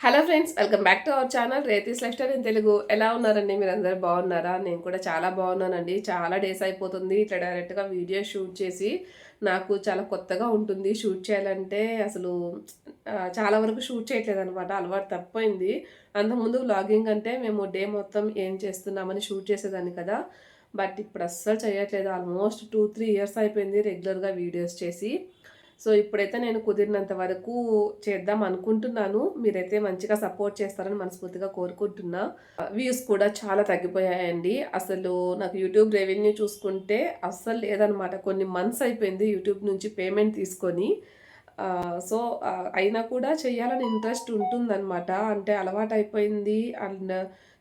Hello friends, welcome back to our channel రేతీస్ life style in Telugu. ఎలా ఉన్నారండి? మీరందరూ బాగున్నారా? నేను కూడా చాలా బాగున్నానండి. చాలా డేస్ అయిపోతుంది ఇట్లా డైరెక్ట్గా వీడియో షూట్ చేసి. నాకు చాలా కొత్తగా ఉంటుంది షూట్ చేయాలంటే. అసలు చాలా వరకు షూట్ చేయట్లేదు అనమాట. అలవాటు తప్పిపోయింది. అంతకుముందు వ్లాగింగ్ అంటే మేము డే మొత్తం ఏం చేస్తున్నామని షూట్ చేసేదాన్ని కదా. బట్ ఇప్పుడు అస్సలు చేయట్లేదు. ఆల్మోస్ట్ 2-3 ఇయర్స్ అయిపోయింది రెగ్యులర్గా వీడియోస్ చేసి. సో, ఇప్పుడైతే నేను కుదిరినంత వరకు చేద్దాం అనుకుంటున్నాను. మీరైతే మంచిగా సపోర్ట్ చేస్తారని మనస్ఫూర్తిగా కోరుకుంటున్నా. వ్యూస్ కూడా చాలా తగ్గిపోయాయండి. అసలు నాకు యూట్యూబ్ రెవెన్యూ చూసుకుంటే అస్సలు లేదనమాట. కొన్ని మంత్స్ అయిపోయింది యూట్యూబ్ నుంచి పేమెంట్ తీసుకొని. సో, అయినా కూడా చేయాలని ఇంట్రెస్ట్ ఉంటుందనమాట. అంటే అలవాటయిపోయింది. అండ్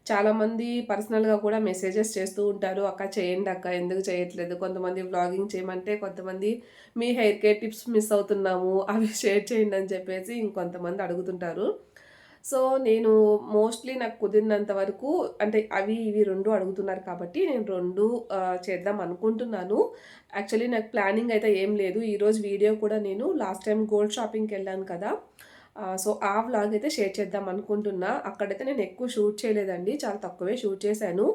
చాలామంది పర్సనల్‌గా కూడా మెసేజెస్ చేస్తూ ఉంటారు. "అక్క చేయండి అక్క, ఎందుకు చేయట్లేదు?" కొంతమంది వ్లాగింగ్ చేయమంటే, కొంతమంది "మీ హెయిర్ కేర్ టిప్స్ మిస్ అవుతున్నాము. అవి షేర్ చేయండి" అని చెప్పేసి ఇంకొంతమంది అడుగుతుంటారు. సో, నేను మోస్ట్‌లీ నాకు కుదిరినంత వరకు అంటే అవి, ఇవి 2 అడుగుతున్నారు కాబట్టి నేను 2 చేద్దాం అనుకుంటున్నాను. యాక్చువల్లీ నాకు ప్లానింగ్ అయితే ఏం లేదు. ఈరోజు వీడియో కూడా నేను లాస్ట్ టైమ్ గోల్డ్ షాపింగ్‌కెళ్ళాను కదా. సో, ఆ వ్లాగ్ అయితే షేర్ చేద్దాం అనుకుంటున్నా. అక్కడైతే నేను ఎక్కువ షూట్ చేయలేదండి. చాలా తక్కువే షూట్ చేశాను.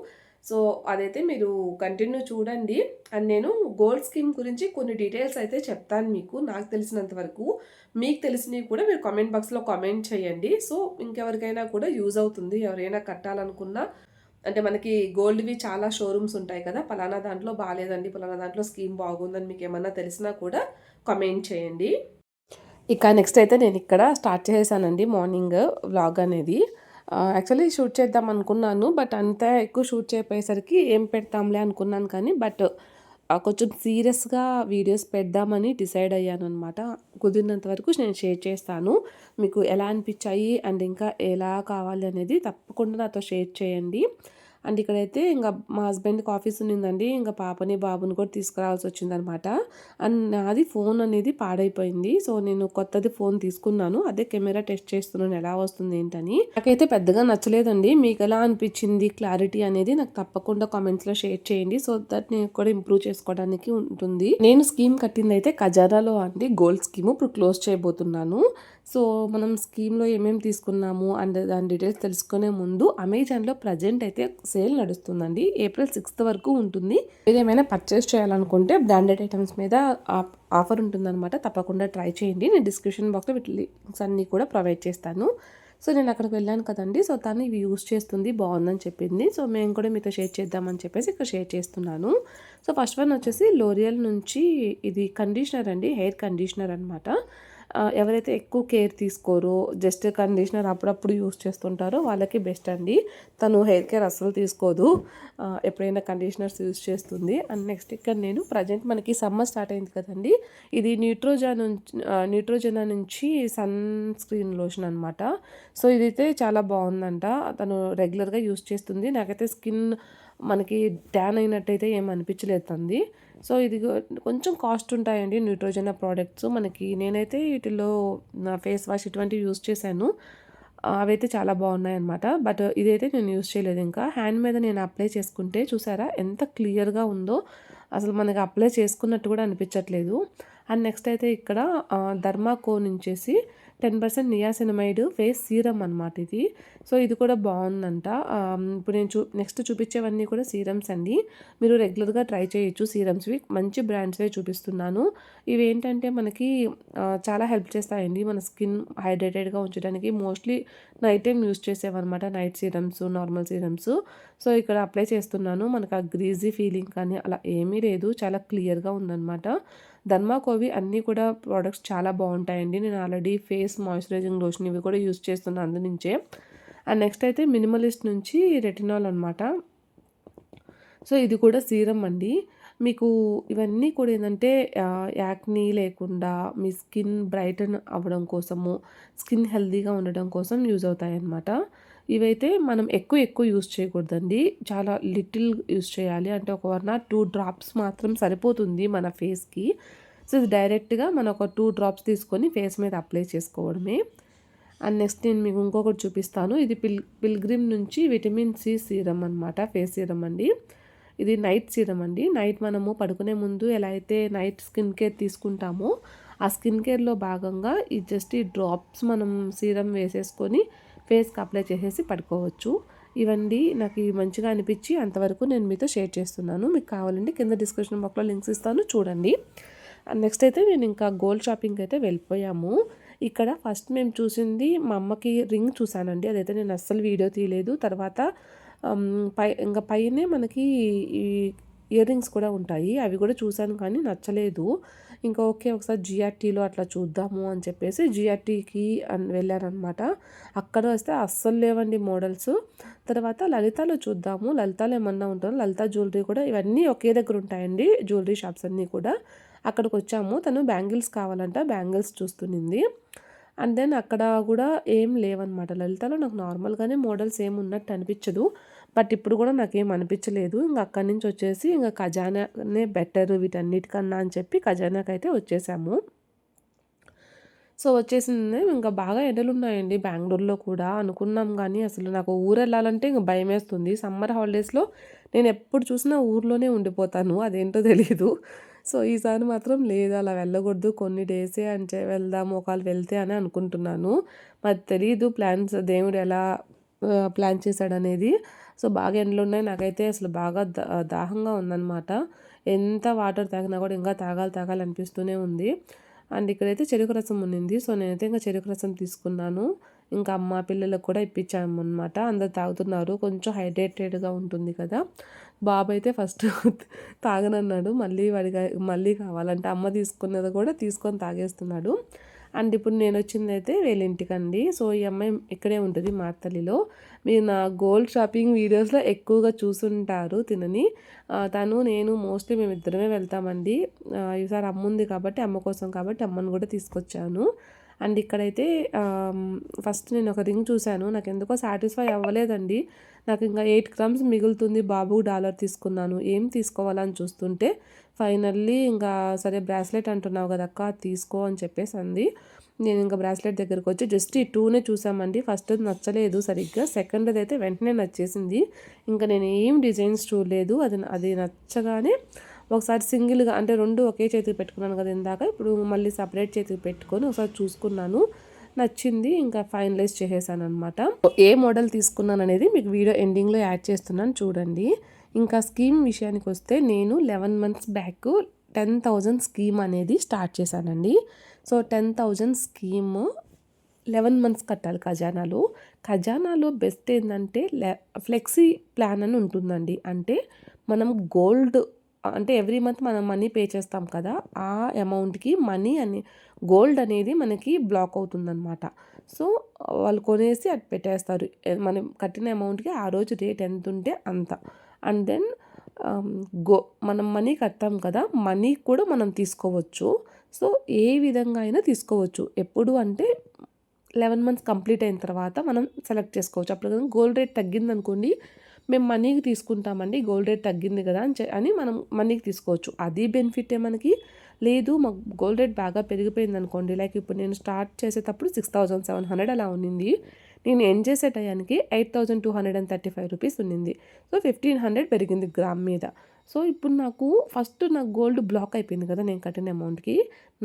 సో, అదైతే మీరు కంటిన్యూ చూడండి. అండ్ నేను గోల్డ్ స్కీమ్ గురించి కొన్ని డీటెయిల్స్ అయితే చెప్తాను మీకు. నాకు తెలిసినంత వరకు. మీకు తెలిసినవి కూడా మీరు కామెంట్ బాక్స్‌లో కామెంట్ చేయండి. సో, ఇంకెవరికైనా కూడా యూజ్ అవుతుంది. ఎవరైనా కట్టాలనుకున్నా అంటే మనకి గోల్డ్‌వి చాలా షోరూమ్స్ ఉంటాయి కదా. పలానా దాంట్లో బాలేదండి, పలానా దాంట్లో స్కీమ్ బాగుందని మీకేమన్నా తెలిసినా కూడా కామెంట్ చేయండి. ఇక నెక్స్ట్ అయితే నేనిక్కడ స్టార్ట్ చేసేసానండి మార్నింగ్ వ్లాగ్ అనేది. యాక్చువల్లీ షూట్ చేద్దాం అనుకున్నాను. బట్ అంత ఎక్కువ షూట్ చేయపోయేసరికి ఏం పెడతాంలే అనుకున్నాను కానీ, బట్ కొంచెం సీరియస్‌గా వీడియోస్ పెడదామని డిసైడ్ అయ్యాననమాట. కుదిరినంత వరకు నేను షేర్ చేస్తాను. మీకు ఎలా అనిపిచ్చాయి అండ్ ఇంకా ఎలా కావాలి అనేది తప్పకుండా నాతో షేర్ చేయండి. అండ్ ఇక్కడైతే ఇంగ మా హస్బెండ్‌కి ఆఫీస్ ఉన్నిందండి. ఇంక పాపని, బాబుని కూడా తీసుకురావాల్సొచ్చిందనమాట. అండ్ నాది ఫోన్ అనేది పాడైపోయింది. సో, నేను కొత్తది ఫోన్ తీసుకున్నాను. అదే కెమెరా టెస్ట్ చేస్తున్నాను ఎలా వస్తుంది ఏంటని. నాకైతే పెద్దగా నచ్చలేదండి. మీకెలా అనిపిచ్చింది క్లారిటీ అనేది నాకు తప్పకుండా కామెంట్స్‌లో షేర్ చేయండి. సో దట్ నేను కూడా ఇంప్రూవ్ చేసుకోవడానికి ఉంటుంది. నేను స్కీమ్ కట్టిందయితే ఖజానాలో అండి గోల్డ్ స్కీమ్. ఇప్పుడు క్లోజ్ చేయబోతున్నాను. సో, మనం స్కీమ్‌లో ఏమేమి తీసుకున్నాము అండ్ దాని డీటెయిల్స్ తెలుసుకునే ముందు అమెజాన్‌లో ప్రెజెంట్ అయితే సేల్ నడుస్తుందండి. ఏప్రిల్ 6థ్ వరకు ఉంటుంది. మీరేమైనా పర్చేస్ చేయాలనుకుంటే బ్రాండెడ్ ఐటెమ్స్ మీద ఆఫర్ ఉంటుందనమాట. తప్పకుండా ట్రై చేయండి. నేను డిస్క్రిప్షన్ బాక్స్‌లో వీటి లింక్స్ అన్నీ కూడా ప్రొవైడ్ చేస్తాను. సో, నేను అక్కడికి వెళ్ళాను కదండీ! సో, తను ఇవి యూజ్ చేస్తుంది బావుందని చెప్పింది. సో, మేము కూడా మీతో షేర్ చేద్దామని చెప్పేసి ఇక్కడ షేర్ చేస్తున్నాను. సో, ఫస్ట్ వన్ వచ్చేసి లోరియల్ నుంచి ఇది కండిషనర్ అండి. హెయిర్ కండిషనర్ అనమాట. ఎవరైతే ఎక్కువ కేర్ తీసుకోరో, జస్ట్ కండిషనర్ అప్పుడప్పుడు యూజ్ చేస్తుంటారో వాళ్ళకి బెస్ట్ అండి. తను హెయిర్ కేర్ అస్సలు తీసుకోదు. ఎప్పుడైనా కండిషనర్స్ యూజ్ చేస్తుంది. అండ్ నెక్స్ట్ ఇక్కడ నేను ప్రజెంట్ మనకి సమ్మర్ స్టార్ట్ అయింది కదండీ! ఇది న్యూట్రోజెనా నుంచి సన్ స్క్రీన్ లోషన్ అనమాట. సో, ఇదైతే చాలా బావుందంట. తను రెగ్యులర్‌గా యూజ్ చేస్తుంది. నాకైతే స్కిన్ మనకి ట్యాన్ అయినట్టయితే ఏమి అనిపించలేదు తంది. సో, ఇది కొంచెం కాస్ట్ ఉంటాయండి న్యూట్రోజెనా ప్రోడక్ట్స్ మనకి. నేనైతే వీటిలో ఫేస్ వాష్ ఇటువంటివి యూజ్ చేశాను. అవైతే చాలా బాగున్నాయన్నమాట. బట్ ఇదైతే నేను యూజ్ చేయలేదు ఇంకా. హ్యాండ్ మీద నేను అప్లై చేసుకుంటే చూసారా ఎంత క్లియర్‌గా ఉందో. అసలు మనకి అప్లై చేసుకున్నట్టు కూడా అనిపించట్లేదు. అండ్ నెక్స్ట్ అయితే ఇక్కడ ధర్మాకో నుంచేసి 10% నియాసినమైడ్ ఫేస్ సీరమ్ అనమాట ఇది. సో, ఇది కూడా బావుందంట. ఇప్పుడు నేను నెక్స్ట్ చూపించేవన్నీ కూడా సీరమ్స్ అండి. మీరు రెగ్యులర్‌గా ట్రై చేయొచ్చు సీరమ్స్‌వి. మంచి బ్రాండ్స్‌వే చూపిస్తున్నాను. ఇవేంటంటే మనకి చాలా హెల్ప్ చేస్తాయండి మన స్కిన్ హైడ్రేటెడ్‌గా ఉంచడానికి. మోస్ట్‌లీ నైట్ టైమ్ యూజ్ చేసేవన్నమాట. Night serums, normal serums. So, ఇక్కడ అప్లై చేస్తున్నాను. మనకు ఆ గ్రీజీ ఫీలింగ్ కానీ అలా ఏమీ లేదు. చాలా క్లియర్‌గా ఉందనమాట. ధర్మాకోవి అన్నీ కూడా ప్రొడక్ట్స్ చాలా బావుంటాయండి. నేను ఆల్రెడీ ఫేస్ మాయిశ్చరైజింగ్ లోషన్ ఇవి కూడా యూజ్ చేస్తున్నా అందునుంచే. అండ్ నెక్స్ట్ అయితే మినిమలిస్ట్ నుంచి రెటినాల్ అనమాట. సో, ఇది కూడా సీరమ్ అండి. మీకు ఇవన్నీ కూడా ఏందంటే యాక్నీ లేకుండా మీ స్కిన్ బ్రైటన్ అవ్వడం కోసము, స్కిన్ హెల్తీగా ఉండడం కోసం యూజ్ అవుతాయన్నమాట. ఇవైతే మనం ఎక్కువ యూజ్ చేయకూడదండి. చాలా లిటిల్ యూజ్ చేయాలి. అంటే ఒక 1 ఆర్ 2 డ్రాప్స్ మాత్రం సరిపోతుంది మన ఫేస్‌కి. సో, ఇది డైరెక్ట్‌గా మనం ఒక 2 డ్రాప్స్ తీసుకొని ఫేస్ మీద అప్లై చేసుకోవడమే. అండ్ నెక్స్ట్ నేను మీకు ఇంకొకటి చూపిస్తాను. ఇది పిల్గ్రిమ్ నుంచి విటమిన్ సి సీరమ్ అనమాట. ఫేస్ సీరమ్ అండి. ఇది నైట్ సీరమ్ అండి. నైట్ మనము పడుకునే ముందు ఎలా అయితే నైట్ స్కిన్ కేర్ తీసుకుంటామో, ఆ స్కిన్ కేర్‌లో భాగంగా ఈ జస్ట్ ఈ డ్రాప్స్ మనం సీరమ్ వేసేసుకొని ఫేస్కి అప్లై చేసేసి పడుకోవచ్చు. ఇవండి నాకు ఇవి మంచిగా అనిపించి అంతవరకు నేను మీతో షేర్ చేస్తున్నాను. మీకు కావాలంటే కింద డిస్క్రిప్షన్ బాక్స్లో లింక్స్ ఇస్తాను, చూడండి. నెక్స్ట్ అయితే నేను ఇంకా గోల్డ్ షాపింగ్కి అయితే వెళ్ళిపోయాము. ఇక్కడ ఫస్ట్ మేము చూసింది మా అమ్మకి రింగ్ చూసానండి. అదైతే నేను అస్సలు వీడియో తీయలేదు. తర్వాత ఇంకా పైనే మనకి ఈ ఇయర్ రింగ్స్ కూడా ఉంటాయి, అవి కూడా చూశాను కానీ నచ్చలేదు. ఇంకా ఓకే ఒకసారి జిఆర్టీలో అట్లా చూద్దాము అని చెప్పేసి జిఆర్టీకి వెళ్ళారనమాట. అక్కడ వస్తే అస్సలు లేవండి మోడల్స్. తర్వాత లలితాలో చూద్దాము, లలితాలో ఏమన్నా ఉంటుందో, లలిత జ్యువెలరీ కూడా ఇవన్నీ ఒకే దగ్గర ఉంటాయండి, జ్యువెలరీ షాప్స్ అన్నీ కూడా. అక్కడికి వచ్చాము. తను బ్యాంగిల్స్ కావాలంట, బ్యాంగిల్స్ చూస్తునింది. అండ్ దెన్ అక్కడ కూడా ఏం లేవన్నమాట. లలితలో నాకు నార్మల్గానే మోడల్స్ ఏమి ఉన్నట్టు అనిపించదు, బట్ ఇప్పుడు కూడా నాకేం అనిపించలేదు. ఇంకా అక్కడి నుంచి వచ్చేసి ఇంకా ఖజానానే బెటర్ వీటన్నిటికన్నా అని చెప్పి ఖజానాకి అయితే వచ్చేసాము. సో వచ్చేసింది. ఇంకా బాగా ఎండలు ఉన్నాయండి బెంగళూరులో కూడా. అనుకున్నాం కానీ అసలు నాకు ఊరు వెళ్ళాలంటే ఇంకా భయం వేస్తుంది. సమ్మర్ హాలిడేస్లో నేను ఎప్పుడు చూసినా ఊర్లోనే ఉండిపోతాను, అదేంటో తెలీదు. సో ఈసారి మాత్రం లేదు, అలా వెళ్ళకూడదు, కొన్ని డేసే అంటే వెళ్దాము ఒకవేళ వెళ్తే అని అనుకుంటున్నాను. మరి తెలీదు ప్లాన్స్ దేవుడు ఎలా ప్లాన్ చేశాడనేది. సో బాగా ఎండలు ఉన్నాయి. నాకైతే అసలు బాగా దాహంగా ఉందన్నమాట. ఎంత వాటర్ తాగినా కూడా ఇంకా తాగాలి అనిపిస్తూనే ఉంది. అండ్ ఇక్కడైతే చెరుకు రసం ఉన్నింది. సో నేనైతే ఇంకా చెరుకు రసం తీసుకున్నాను. ఇంకా అమ్మ పిల్లలకు కూడా ఇప్పించాము అనమాట. అందరు తాగుతున్నారు, కొంచెం హైడ్రేటెడ్గా ఉంటుంది కదా. బాబు అయితే ఫస్ట్ తాగనన్నాడు, మళ్ళీ కావాలంటే అమ్మ తీసుకున్నది కూడా తీసుకొని తాగేస్తున్నాడు. అండ్ ఇప్పుడు నేను వచ్చిందైతే వీళ్ళ ఇంటికండి. సో ఈ అమ్మాయి ఇక్కడే ఉంటుంది మార్తలిలో. మీరు నా గోల్డ్ షాపింగ్ వీడియోస్లో ఎక్కువగా చూసుంటారు తినని. తను నేను మోస్ట్లీ మేమిద్దరమే వెళ్తామండి. ఈసారి అమ్మ ఉంది కాబట్టి, అమ్మ కోసం కాబట్టి అమ్మను కూడా తీసుకొచ్చాను. అండ్ ఇక్కడైతే ఫస్ట్ నేను ఒక రింగ్ చూశాను, నాకు ఎందుకో సాటిస్ఫై అవ్వలేదండి. నాకు ఇంకా 8 గ్రామ్స్ మిగులుతుంది, బాబు డాలర్ తీసుకున్నాను, ఏం తీసుకోవాలని చూస్తుంటే ఫైనల్లీ ఇంకా సరే బ్రాస్లెట్ అంటున్నావు కదా అక్క తీసుకో అని చెప్పేసి అంది. నేను ఇంకా బ్రాస్లెట్ దగ్గరికి వచ్చి జస్ట్ ఈ 2నే చూసామండి. ఫస్ట్ నచ్చలేదు సరిగ్గా, సెకండ్ది అయితే వెంటనే నచ్చేసింది. ఇంకా నేను ఏం డిజైన్స్ చూడలేదు, అది నచ్చగానే ఒకసారి సింగిల్గా అంటే 2 ఒకే చేతికి పెట్టుకున్నాను కదా ఇందాక, ఇప్పుడు మళ్ళీ సపరేట్ చేతికి పెట్టుకొని ఒకసారి చూసుకున్నాను, నచ్చింది, ఇంకా ఫైనలైజ్ చేసేసాను అనమాట. ఏ మోడల్ తీసుకున్నాను అనేది మీకు వీడియో ఎండింగ్లో యాడ్ చేస్తున్నాను, చూడండి. ఇంకా స్కీమ్ విషయానికి వస్తే నేను 11 months బ్యాక్ 10,000 స్కీమ్ అనేది స్టార్ట్ చేశానండి. సో 10,000 స్కీమ్ 11 months కట్టాలి ఖజానాలో బెస్ట్ ఏంటంటే ఫ్లెక్సీ ప్లాన్ అని ఉంటుందండి. అంటే మనం గోల్డ్ అంటే ఎవ్రీ మంత్ మనం మనీ పే చేస్తాం కదా, ఆ అమౌంట్కి గోల్డ్ అనేది మనకి బ్లాక్ అవుతుందన్నమాట. సో వాళ్ళు కొనేసి అది పెట్టేస్తారు, మనం కట్టిన అమౌంట్కి ఆ రోజు రేట్ ఎంత ఉంటే అంత. అండ్ దెన్ మనం మనీ కట్టాం కదా, మనీ కూడా మనం తీసుకోవచ్చు. సో ఏ విధంగా అయినా తీసుకోవచ్చు. ఎప్పుడు అంటే 11 months కంప్లీట్ అయిన తర్వాత మనం సెలెక్ట్ చేసుకోవచ్చు. అప్పుడు గోల్డ్ రేట్ తగ్గిందనుకోండి, మేము మనీకి తీసుకుంటామండి, గోల్డ్ రేట్ తగ్గింది కదా అని మనం మనీకి తీసుకోవచ్చు. అది బెనిఫిటే మనకి. లేదు మాకు గోల్డ్ రేట్ బాగా పెరిగిపోయింది అనుకోండి, లైక్ ఇప్పుడు నేను స్టార్ట్ చేసేటప్పుడు 6,700 అలా ఉన్నింది, నేను ఎండ్ చేసే టయానికి 8,235 రూపీస్ ఉన్నింది. సో 1,500 పెరిగింది గ్రామ్ మీద. సో ఇప్పుడు నాకు గోల్డ్ బ్లాక్ అయిపోయింది కదా నేను కట్టిన అమౌంట్కి,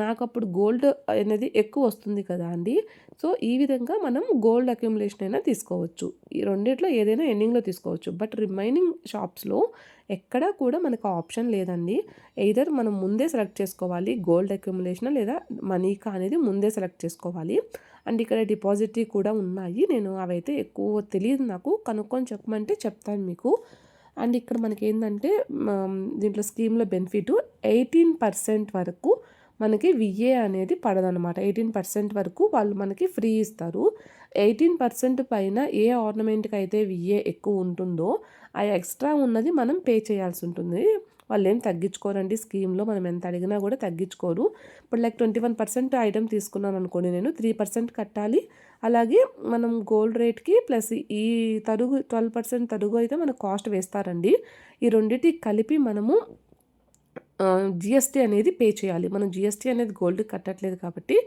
నాకు అప్పుడు గోల్డ్ అనేది ఎక్కువ వస్తుంది కదా అండి. సో ఈ విధంగా మనం గోల్డ్ అక్యుములేషన్ అయినా తీసుకోవచ్చు. ఈ రెండిట్లో ఏదైనా ఎండింగ్లో తీసుకోవచ్చు. బట్ రిమైనింగ్ షాప్స్లో ఎక్కడా కూడా మనకు ఆప్షన్ లేదండి. ఎయిదర్ మనం ముందే సెలెక్ట్ చేసుకోవాలి గోల్డ్ అక్యుములేషన్ లేదా మనీకా అనేది ముందే సెలెక్ట్ చేసుకోవాలి. అండ్ ఇక్కడ డిపాజిట్ కూడా ఉన్నాయి, నేను అవైతే ఎక్కువ తెలియదు, నాకు కనుక్కొని చెప్పమంటే చెప్తాను మీకు. అండ్ ఇక్కడ మనకి ఏంటంటే దీంట్లో స్కీమ్లో బెనిఫిట్ 18% వరకు మనకి విఏ అనేది పడదనమాట. 18% వరకు వాళ్ళు మనకి ఫ్రీ ఇస్తారు. 18% పైన ఏ ఆర్నమెంట్కి అయితే విఏ ఎక్కువ ఉంటుందో ఆ ఎక్స్ట్రా ఉన్నది మనం పే చేయాల్సి ఉంటుంది. వాళ్ళు ఏం తగ్గించుకోరండి స్కీమ్లో, మనం ఎంత అడిగినా కూడా తగ్గించుకోరు. ఇప్పుడు లైక్ 21% ఐటమ్ తీసుకున్నాను అనుకోండి, నేను 3% కట్టాలి. అలాగే మనం గోల్డ్ రేట్కి ప్లస్ ఈ 12% తరుగు అయితే మనకు కాస్ట్ వేస్తారండి. ఈ రెండింటికి కలిపి మనము జిఎస్టీ అనేది పే చేయాలి. మనం జిఎస్టీ అనేది గోల్డ్ కట్టట్లేదు కాబట్టి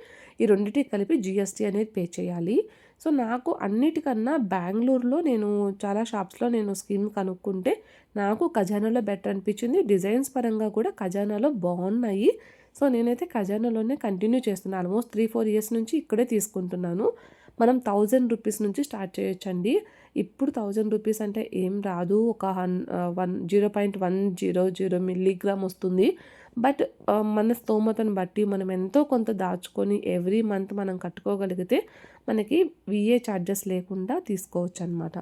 ఈ రెండింటికి కలిపి జిఎస్టీ అనేది పే చేయాలి. సో నాకు అన్నిటికన్నా బెంగళూరులో నేను చాలా షాప్స్లో నేను స్కీమ్ కనుక్కుంటే నాకు ఖజానాలో బెటర్ అనిపించింది. డిజైన్స్ పరంగా కూడా ఖజానాలో బాగున్నాయి. సో నేనైతే ఖజానాలోనే కంటిన్యూ చేస్తున్నాను. ఆల్మోస్ట్ 3-4 years నుంచి ఇక్కడే తీసుకుంటున్నాను. మనం 1000 రూపీస్ నుంచి స్టార్ట్ చేయొచ్చండి. ఇప్పుడు 1000 రూపీస్ అంటే ఏం రాదు. ఒక 0.100 మిల్లీగ్రామ్ వస్తుంది. బట్ మన స్తోమతను బట్టి మనం ఎంతో కొంత దాచుకొని ఎవ్రీ మంత్ మనం కట్టుకోగలిగితే మనకి విఏ ఛార్జెస్ లేకుండా తీసుకోవచ్చనమాట.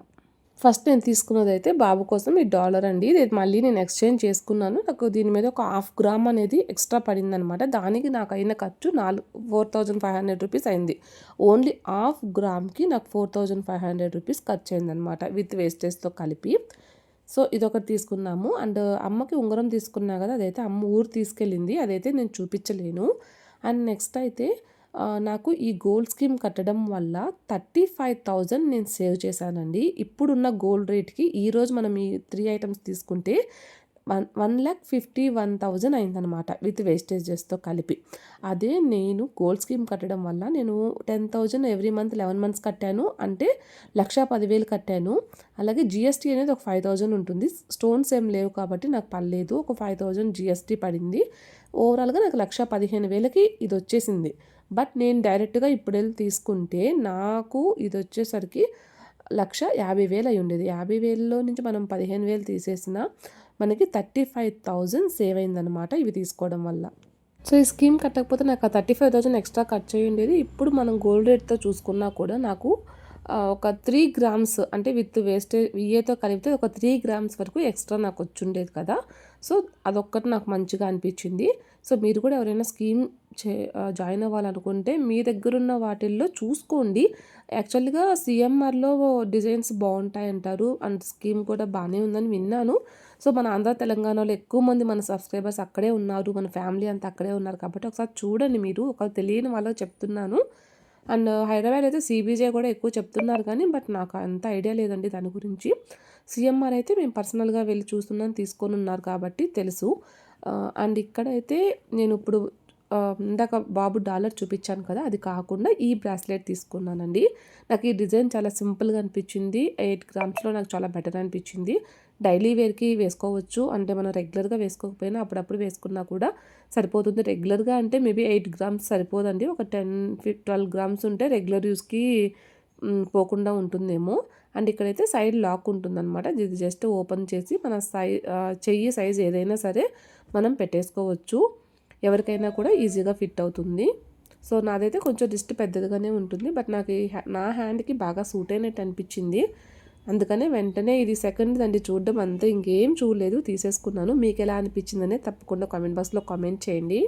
ఫస్ట్ నేను తీసుకున్నదైతే బాబు కోసం ఈ డాలర్ అండి. ఇది మళ్ళీ నేను ఎక్స్చేంజ్ చేసుకున్నాను. నాకు దీని మీద ఒక 1/2 గ్రామ్ అనేది ఎక్స్ట్రా పడిందనమాట. దానికి నాకు అయిన ఖర్చు 4500 రూపీస్ అయింది. ఓన్లీ 1/2 గ్రామ్‌కి నాకు 4500 రూపీస్ ఖర్చు అయిందనమాట విత్ వేస్టేజ్‌తో కలిపి. సో ఇదొకటి తీసుకున్నాము. అండ్ అమ్మకి ఉంగరం తీసుకున్నా కదా, అదైతే అమ్మ ఊరు తీసుకెళ్ళింది. అదైతే నేను చూపించలేను. అండ్ నెక్స్ట్ అయితే నాకు ఈ గోల్డ్ స్కీమ్ కట్టడం వల్ల 35,000 నేను సేవ్ చేశానండి. ఇప్పుడున్న గోల్డ్ రేట్‌కి ఈరోజు మనం ఈ 3 ఐటెమ్స్ తీసుకుంటే 1,51,000 అయిందనమాట విత్ వేస్టేజెస్‌తో కలిపి. అదే నేను గోల్డ్ స్కీమ్ కట్టడం వల్ల నేను 10,000 ఎవ్రీ మంత్ 11 మంత్స్ కట్టాను. అంటే 1,10,000 కట్టాను. అలాగే జీఎస్టీ అనేది ఒక 5,000 ఉంటుంది. స్టోన్స్ ఏం లేవు కాబట్టి నాకు పర్లేదు. ఒక 5,000 జీఎస్టీ పడింది. ఓవరాల్‌గా నాకు 1,15,000కి ఇది వచ్చేసింది. బట్ నేను డైరెక్ట్‌గా ఇప్పుడెళ్ళి తీసుకుంటే నాకు ఇదొచ్చేసరికి 1,50,000 అయ్యుండేది. 50,000లో నుంచి మనం 15,000 తీసేసినా మనకి 35,000 సేవ్ అయిందనమాట ఇవి తీసుకోవడం వల్ల. సో, ఈ స్కీమ్ కట్టకపోతే నాకు ఆ 35,000 ఎక్స్ట్రా ఖర్చయ్యుండేది. ఇప్పుడు మనం గోల్డ్ రేట్‌తో చూసుకున్నా కూడా నాకు ఒక 3 గ్రామ్స్ అంటే విత్ విఏతో కలిపితే ఒక 3 గ్రామ్స్ వరకు ఎక్స్ట్రా నాకు వచ్చుండేది కదా! సో, అదొక్కటి నాకు మంచిగా అనిపించింది. సో, మీరు కూడా ఎవరైనా స్కీమ్ జాయిన్ అవ్వాలనుకుంటే మీ దగ్గరున్న వాటిల్లో చూసుకోండి. యాక్చువల్‌గా సీఎంఆర్‌లో డిజైన్స్ బావుంటాయంటారు. అండ్ స్కీమ్ కూడా బానే ఉందని విన్నాను. సో, మన ఆంధ్ర, తెలంగాణలో ఎక్కువ మంది మన సబ్స్క్రైబర్స్ అక్కడే ఉన్నారు. మన ఫ్యామిలీ అంతా అక్కడే ఉన్నారు కాబట్టి ఒకసారి చూడండి మీరు. ఒకవేళ తెలియని వాళ్ళకి చెప్తున్నాను. అండ్ హైదరాబాద్ అయితే సీబీజే కూడా ఎక్కువ చెప్తున్నారు కానీ బట్ నాకు అంత ఐడియా లేదండి దాని గురించి. సీఎంఆర్ అయితే మేము పర్సనల్‌గా వెళ్ళి చూస్తున్నాను, తీసుకొనున్నారు కాబట్టి తెలుసు. అండ్ ఇక్కడైతే నేను ఇప్పుడు ఇందాక బాబు డాలర్ చూపించాను కదా, అది కాకుండా ఈ బ్రాస్లెట్ తీసుకున్నానండి. నాకు ఈ డిజైన్ చాలా సింపుల్‌గా అనిపించింది. 8 గ్రామ్స్‌లో నాకు చాలా బెటర్ అనిపించింది. డైలీ వేర్‌కి వేసుకోవచ్చు. అంటే మనం రెగ్యులర్‌గా వేసుకోకపోయినా అప్పుడప్పుడు వేసుకున్నా కూడా సరిపోతుంది. రెగ్యులర్‌గా అంటే మేబీ 8 గ్రామ్స్ సరిపోదండి. ఒక 12 గ్రామ్స్ ఉంటే రెగ్యులర్ యూస్‌కి పోకుండా ఉంటుందేమో. అండ్ ఇక్కడైతే సైడ్ లాక్ ఉంటుందనమాట. ఇది జస్ట్ ఓపెన్ చేసి మన చెయ్యి సైజ్ ఏదైనా సరే మనం పెట్టేసుకోవచ్చు. ఎవరికైనా కూడా ఈజీగా ఫిట్ అవుతుంది. సో, నాదైతే కొంచెం రిస్ట్ పెద్దదిగానే ఉంటుంది. బట్ నాకు నా హ్యాండ్‌కి బాగా సూట్ అయినట్టు అనిపించింది. అందుకనే వెంటనే ఇది సెకండ్‌దండి చూడడం, అంతే, ఇంకేం చూడలేదు, తీసేసుకున్నాను. మీకెలా అనిపించిందనేది తప్పకుండా కామెంట్ బాక్స్‌లో కామెంట్ చేయండి.